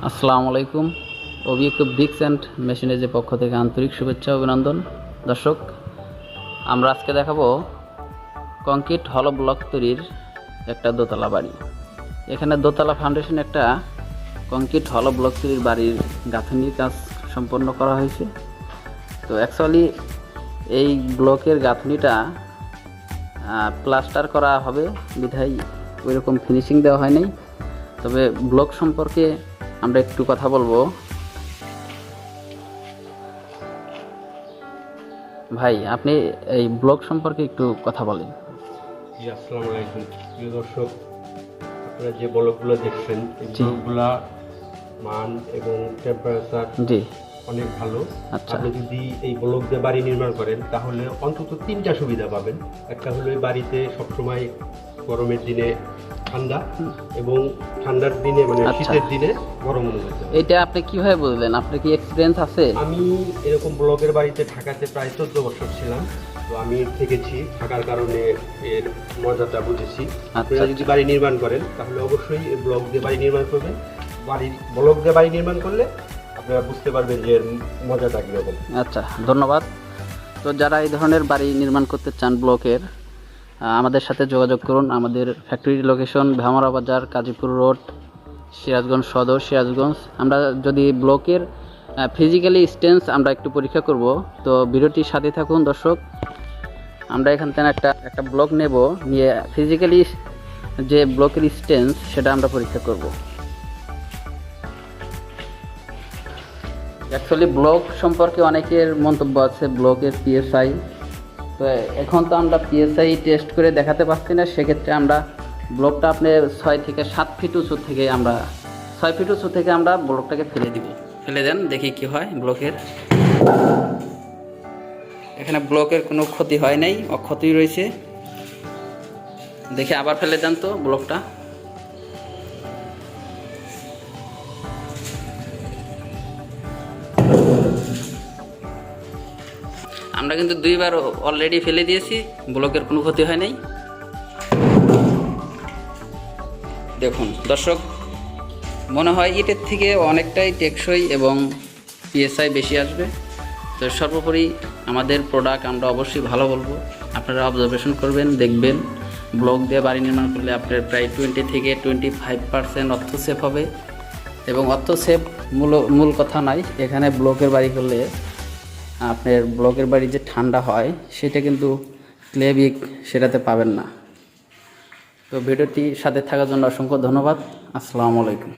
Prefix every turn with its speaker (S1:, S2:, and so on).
S1: আসসালামু আলাইকুম। অভিজ্ঞ ব্রিক্স অ্যান্ড মেশিনারিজের পক্ষ থেকে আন্তরিক শুভেচ্ছা অভিনন্দন। দর্শক, আমরা আজকে দেখাবো কংক্রিট হলো ব্লক তৈরির একটা দোতলা বাড়ি। এখানে দোতলা ফাউন্ডেশন একটা কংক্রিট হলো ব্লক তৈরির বাড়ির গাঁথনির কাজ সম্পন্ন করা হয়েছে। তো অ্যাকচুয়ালি এই ব্লকের গাঁথনিটা প্লাস্টার করা হবে বিধায় ওইরকম ফিনিশিং দেওয়া হয়নি। তবে ব্লক সম্পর্কে আমরা একটু কথা বলবো। ভাই, আপনি এই ব্লক সম্পর্কে একটু কথা বলেন।
S2: জি, আসসালামু আলাইকুম প্রিয় দর্শক। আপনারা যে ব্লকগুলো দেখছেন এই ব্লকগুলা মান এবং টেম্পারেচার
S1: জি
S2: অনেক ভালো।
S1: আচ্ছা,
S2: আপনি যদি এই ব্লক দিয়ে বাড়ি নির্মাণ করেন তাহলে অন্তত তিনটা সুবিধা পাবেন। একটা হলো এই বাড়িতে সবসময় গরমের দিনে ঠান্ডা এবং ঠান্ডার দিনে মানে শীতের দিনে গরম অনুভূত হয়।
S1: এটা আপনি কিভাবে বুঝলেন? আপনার কি এক্সপিরিয়েন্স আছে?
S2: আমি এরকম ব্লকের বাড়িতে ঢাকাতে প্রায় 14 বছর ছিলাম। তো আমি থেকেছি, থাকার কারণে এর মজাটা বুঝেছি। আপনারা যদি বাড়ি নির্মাণ করেন তাহলে অবশ্যই এই ব্লক দিয়ে বাড়ি নির্মাণ করবেন। ব্লক দিয়ে বাড়ি নির্মাণ করলে আপনারা বুঝতে পারবেন যে এর মজাটা কীরকম।
S1: আচ্ছা, ধন্যবাদ। তো যারা এই ধরনের বাড়ি নির্মাণ করতে চান ব্লকের, আমাদের সাথে যোগাযোগ করুন। আমাদের ফ্যাক্টরি লোকেশন ভ্যামরা বাজার, কাজীপুর রোড, সিরাজগঞ্জ সদর, সিরাজগঞ্জ। আমরা যদি ব্লকের ফিজিক্যালি স্টেন্স আমরা একটু পরীক্ষা করব। তো ভিডিওটির সাথে থাকুন দর্শক। আমরা এখান থেকে একটা ব্লক নেব, নিয়ে ফিজিক্যালি যে ব্লকের স্টেন্স সেটা আমরা পরীক্ষা করব। অ্যাকচুয়ালি ব্লক সম্পর্কে অনেকের মন্তব্য আছে, ব্লকের পিএসআই। তো এখন তো আমরা পিএসআই টেস্ট করে দেখাতে পারছি না, সেক্ষেত্রে আমরা ব্লকটা আপনি 6 থেকে 7 ফিট উঁচু থেকে আমরা 6 ফিট উঁচু থেকে আমরা ব্লকটাকে ফেলে দিব। ফেলে দেন, দেখি কি হয় ব্লকের। এখানে ব্লকের কোনো ক্ষতি হয় নাই, অক্ষতি রয়েছে। দেখে আবার ফেলে দেন তো ব্লকটা। আমরা কিন্তু 2বার অলরেডি ফেলে দিয়েছি, ব্লকের কোনো ক্ষতি হয় নাই। দেখুন দর্শক, মনে হয় ইটের থেকে অনেকটাই টেকসই এবং পিএসআই বেশি আসবে। তো সর্বোপরি আমাদের প্রোডাক্ট আমরা অবশ্যই ভালো বলবো। আপনারা অবজারভেশন করবেন, দেখবেন। ব্লক দিয়ে বাড়ি নির্মাণ করলে আপনার প্রায় 20 থেকে 25% অর্থ সেভ হবে। এবং অর্থ সেভ মূল কথা নয়, এখানে ব্লকের বাড়ি করলে আপনার ব্লকের বাড়ি যে ঠান্ডা হয় সেটা কিন্তু ক্লেবিক সেটাতে পাবেন না। তো ভিডিওটি সাথে থাকার জন্য অসংখ্য ধন্যবাদ। আসসালামু আলাইকুম।